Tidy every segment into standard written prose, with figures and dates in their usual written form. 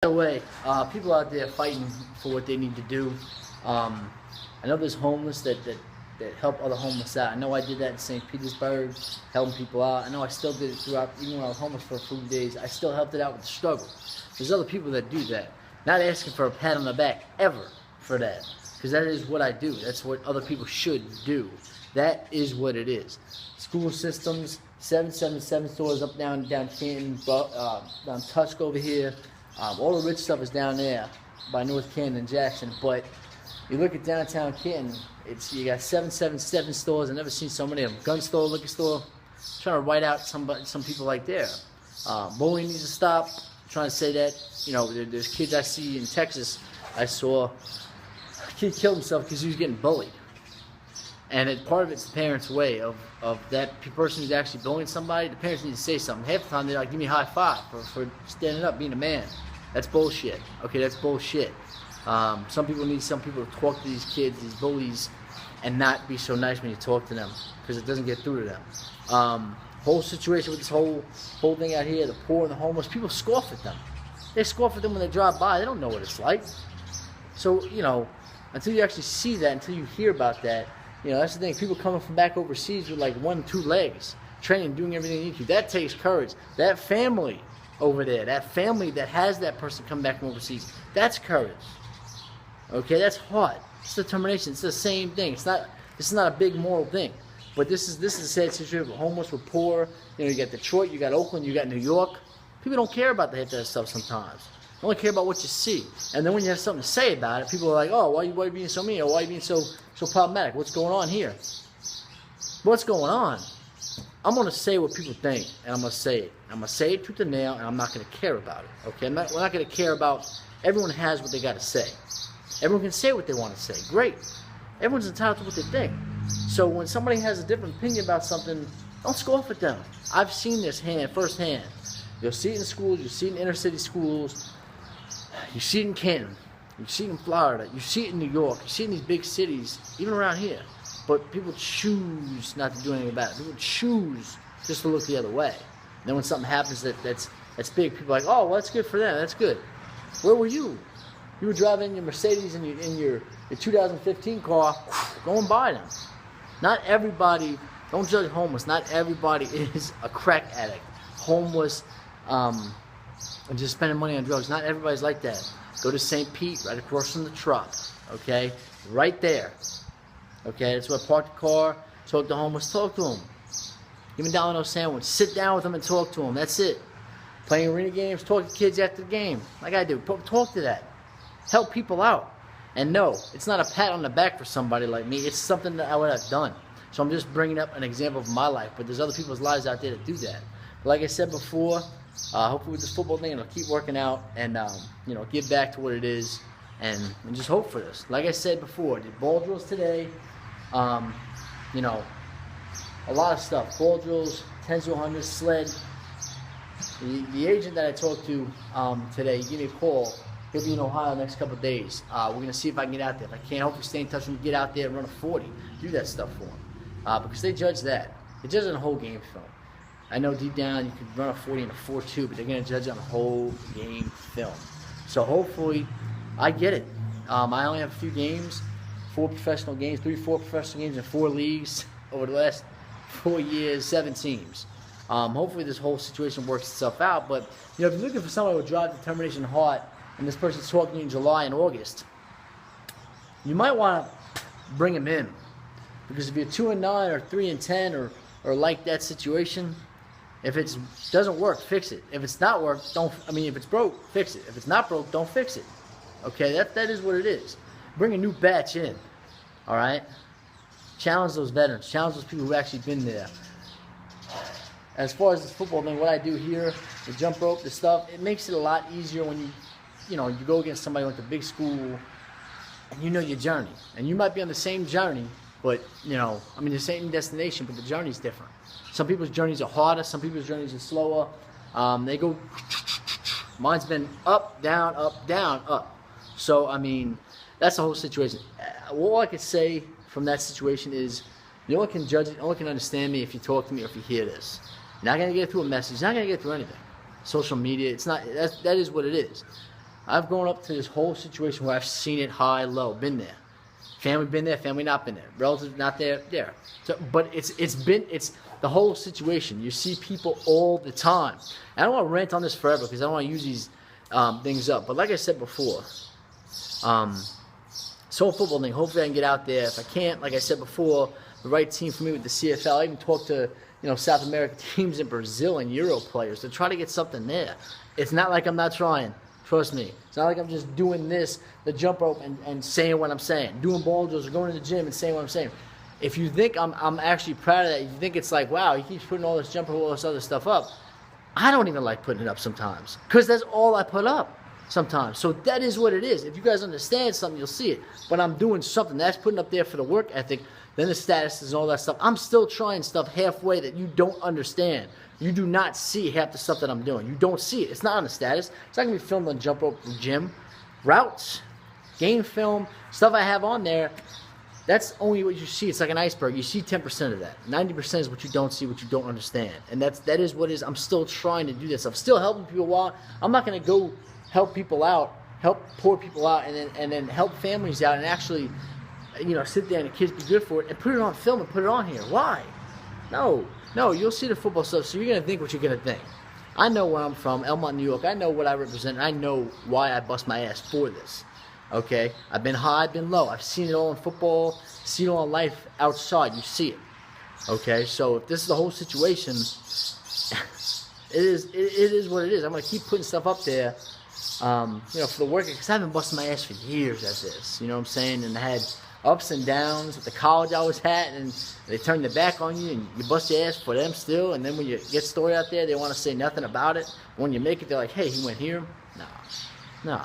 By the way, people out there fighting for what they need to do. I know there's homeless that help other homeless out. I know I did that in St. Petersburg, helping people out. I know I still did it throughout, even when I was homeless for a few days. I still helped it out with the struggle. There's other people that do that. Not asking for a pat on the back ever for that, because that is what I do. That's what other people should do. That is what it is. School systems, 777 stores up down Canton, down Tusk over here. All the rich stuff is down there by North Canton and Jackson, but you look at downtown Canton, you got 777 stores. I've never seen so many of them. Gun store, liquor store. Trying to write out some people like there. Bullying needs to stop. I'm trying to say that, there's kids I see in Texas. I saw a kid kill himself because he was getting bullied. And part of it's the parents' way of that person who's actually bullying somebody. The parents need to say something. Half the time they're like, give me a high five for standing up, being a man. That's bullshit. Okay, that's bullshit. Some people need some people to talk to these kids, these bullies, and not be so nice when you talk to them, because it doesn't get through to them. Whole situation with this whole thing out here, the poor and the homeless, people scoff at them. They scoff at them when they drive by. They don't know what it's like. So, until you actually see that, until you hear about that, that's the thing. People coming from back overseas with like 1, 2 legs, training, doing everything they need to. That takes courage. That family over there, that family that has that person come back from overseas, that's courage. Okay, that's hard. It's determination. It's the same thing. This is not a big moral thing. But this is a sad situation. We're homeless, we're poor. You got Detroit, you got Oakland, you got New York. People don't care about that stuff sometimes. They only care about what you see. And then when you have something to say about it, people are like, oh, why are you being so mean? Or why are you being so problematic? What's going on here? What's going on? I'm going to say what people think, and I'm going to say it. I'm going to say it tooth and nail, and I'm not going to care about it. Okay? We're not going to care about. Everyone has what they got to say. Everyone can say what they want to say. Great. Everyone's entitled to what they think. So when somebody has a different opinion about something, don't scoff at them. I've seen this firsthand. You'll see it in schools. You'll see it in inner city schools. You see it in Canton. You see it in Florida. You see it in New York. You see it in these big cities, even around here. But people choose not to do anything about it. People choose just to look the other way. And then when something happens that's big, people are like, oh, well, that's good for them. That's good. Where were you? You were driving your Mercedes in your 2015 car, going by them. Not everybody, don't judge homeless. Not everybody is a crack addict. Homeless, and just spending money on drugs. Not everybody's like that. Go to St. Pete, right across from the truck. Okay? Right there. Okay? That's where I park the car, talk to homeless, talk to them. Give them a Domino sandwich. Sit down with them and talk to them. That's it. Playing arena games, talk to kids after the game. Like I do. Talk to that. Help people out. And no, it's not a pat on the back for somebody like me. It's something that I would have done. So I'm just bringing up an example of my life. But there's other people's lives out there that do that. But like I said before, hopefully with this football thing, it'll keep working out and, give back to what it is and just hope for this. Like I said before, did ball drills today. A lot of stuff. Ball drills, 10-100's, sled. The agent that I talked to today, he gave me a call. He'll be in Ohio the next couple of days. We're going to see if I can get out there. If I can't, hopefully stay in touch with him, get out there and run a 40. Do that stuff for him. Because they judge that. They judge it on a whole game film. I know deep down you can run a 40 and a 4.2, but they're going to judge it on a whole game film. So hopefully I get it. I only have a few games, 4 professional games, 4 professional games in 4 leagues over the last 4 years, 7 teams. Hopefully this whole situation works itself out. But if you're looking for somebody with drive, determination, and heart, and this person's talking to you in July and August, you might want to bring him in. Because if you're 2-9 or 3-10 or like that situation, if it doesn't work, fix it. If it's not work, if it's broke, fix it. If it's not broke, don't fix it. Okay, that is what it is. Bring a new batch in. All right? Challenge those veterans. Challenge those people who've actually been there. As far as this football thing, what I do here, the jump rope, the stuff, it makes it a lot easier when you go against somebody like a big school and you know your journey. And you might be on the same journey, but, the same destination, but the journey's different. Some people's journeys are harder. Some people's journeys are slower. They go, mine's been up, down, up. So, that's the whole situation. All I could say from that situation is you only can judge it, you only can understand me if you talk to me or if you hear this. You're not going to get through a message. You're not going to get through anything. Social media, it's not. That is what it is. I've grown up to this whole situation where I've seen it high, low, been there. Family been there, family not been there. Relatives not there, there. So, but it's the whole situation. You see people all the time. I don't want to rant on this forever because I don't want to use these things up. But like I said before, this whole football thing, hopefully I can get out there. If I can't, like I said before, the right team for me with the CFL. I even talked to South American teams in Brazil and Euro players to try to get something there. It's not like I'm not trying. Trust me. It's not like I'm just doing this, the jump rope, and saying what I'm saying. Doing ball drills or going to the gym and saying what I'm saying. If you think I'm actually proud of that, you think it's like, wow, he keeps putting all this jump rope, all this other stuff up. I don't even like putting it up sometimes because that's all I put up sometimes. So that is what it is. If you guys understand something, you'll see it. But I'm doing something. That's putting up there for the work ethic, then the statuses and all that stuff. I'm still trying stuff halfway that you don't understand. You do not see half the stuff that I'm doing. You don't see it. It's not on the status. It's not going to be filmed on jump rope gym. Routes, game film, stuff I have on there, that's only what you see. It's like an iceberg. You see 10% of that. 90% is what you don't see, what you don't understand. And that is what it is. I'm still trying to do this. I'm still helping people out. I'm not going to go help people out, help poor people out, and then help families out and actually, sit there and the kids be good for it and put it on film and put it on here. Why? No, you'll see the football stuff, so you're going to think what you're going to think. I know where I'm from, Elmont, New York. I know what I represent. I know why I bust my ass for this. Okay? I've been high, I've been low. I've seen it all in football, seen it all in life outside. You see it. Okay? So if this is the whole situation, it is what it is. I'm going to keep putting stuff up there, for the work, because I've been busting my ass for years at this. You know what I'm saying? And I had ups and downs at the college I was at, and they turn their back on you, and you bust your ass for them still, and then when you get story out there, they want to say nothing about it. When you make it, they're like, hey, he went here? No.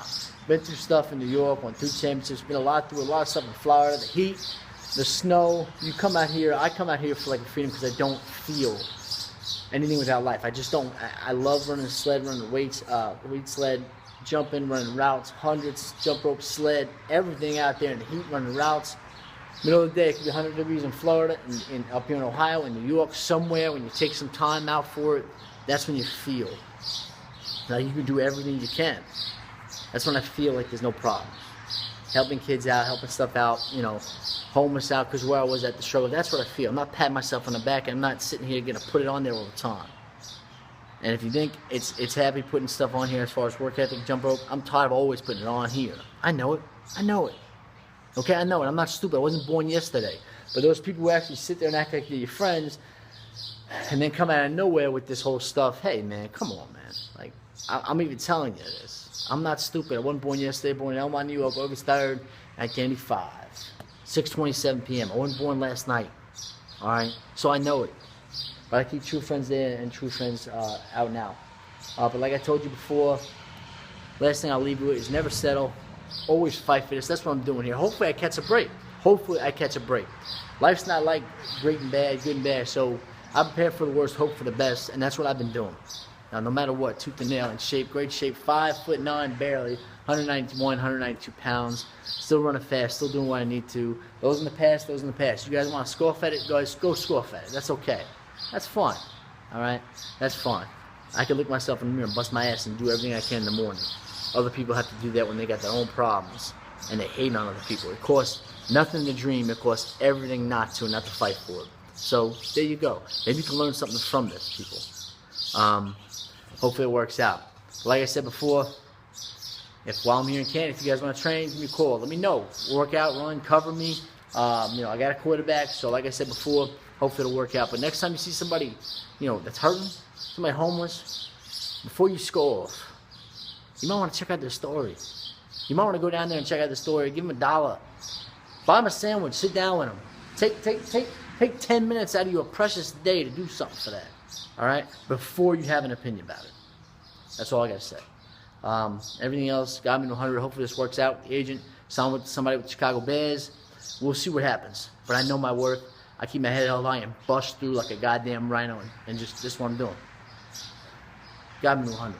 Been through stuff in New York, went through championships, been through a lot of stuff in Florida, the heat, the snow. I come out here for like a freedom because I don't feel anything without life. I just don't. I love running sled, running weight sled, jumping, running routes, 100s, jump rope, sled, everything out there in the heat, running routes. Middle of the day, it could be 100 degrees in Florida, and up here in Ohio, in New York, somewhere. When you take some time out for it, that's when you feel. Now you can do everything you can. That's when I feel like there's no problem. Helping kids out, helping stuff out, homeless out, because where I was at the struggle, that's what I feel. I'm not patting myself on the back, and I'm not sitting here going to put it on there all the time. And if you think it's happy putting stuff on here as far as work ethic, jump rope, I'm tired of always putting it on here. I know it. Okay, I know it. I'm not stupid. I wasn't born yesterday. But those people who actually sit there and act like they're your friends and then come out of nowhere with this whole stuff, hey, man, come on, man. Like, I'm even telling you this. I'm not stupid. I wasn't born yesterday. Born in Elmont, New York, August 3rd, 1985. 6:27 p.m. I wasn't born last night. All right? So I know it. But I keep true friends there and true friends out now. But like I told you before, last thing I'll leave you with is never settle. Always fight for this. That's what I'm doing here. Hopefully I catch a break. Life's not like great and bad, good and bad. So I prepare for the worst, hope for the best. And that's what I've been doing. Now, no matter what, tooth and nail, in shape, great shape, 5'9", barely, 191, 192 pounds. Still running fast, still doing what I need to. Those in the past. You guys want to scoff at it? Guys, go scoff at it. That's okay. That's fun. All right? That's fun. I can look myself in the mirror and bust my ass and do everything I can in the morning. Other people have to do that when they got their own problems and they hate on other people. It costs nothing to dream. It costs everything not to fight for it. So there you go. Maybe you can learn something from this, people. Hopefully it works out. Like I said before, while I'm here in Canada, if you guys want to train, give me a call. Let me know. Work out, run, cover me. I got a quarterback, so like I said before, hopefully it'll work out. But next time you see somebody, that's hurting, somebody homeless, before you score off, you might want to check out their story. You might want to go down there and check out the story. Give them $1. Buy them a sandwich. Sit down with them. Take 10 minutes out of your precious day to do something for that. All right? Before you have an opinion about it. That's all I got to say. Everything else, Grind-10-100. Hopefully this works out. The agent, signed with somebody with the Chicago Bears. We'll see what happens. But I know my worth. I keep my head held high and bust through like a goddamn rhino and just what I'm doing. Grind-10-100.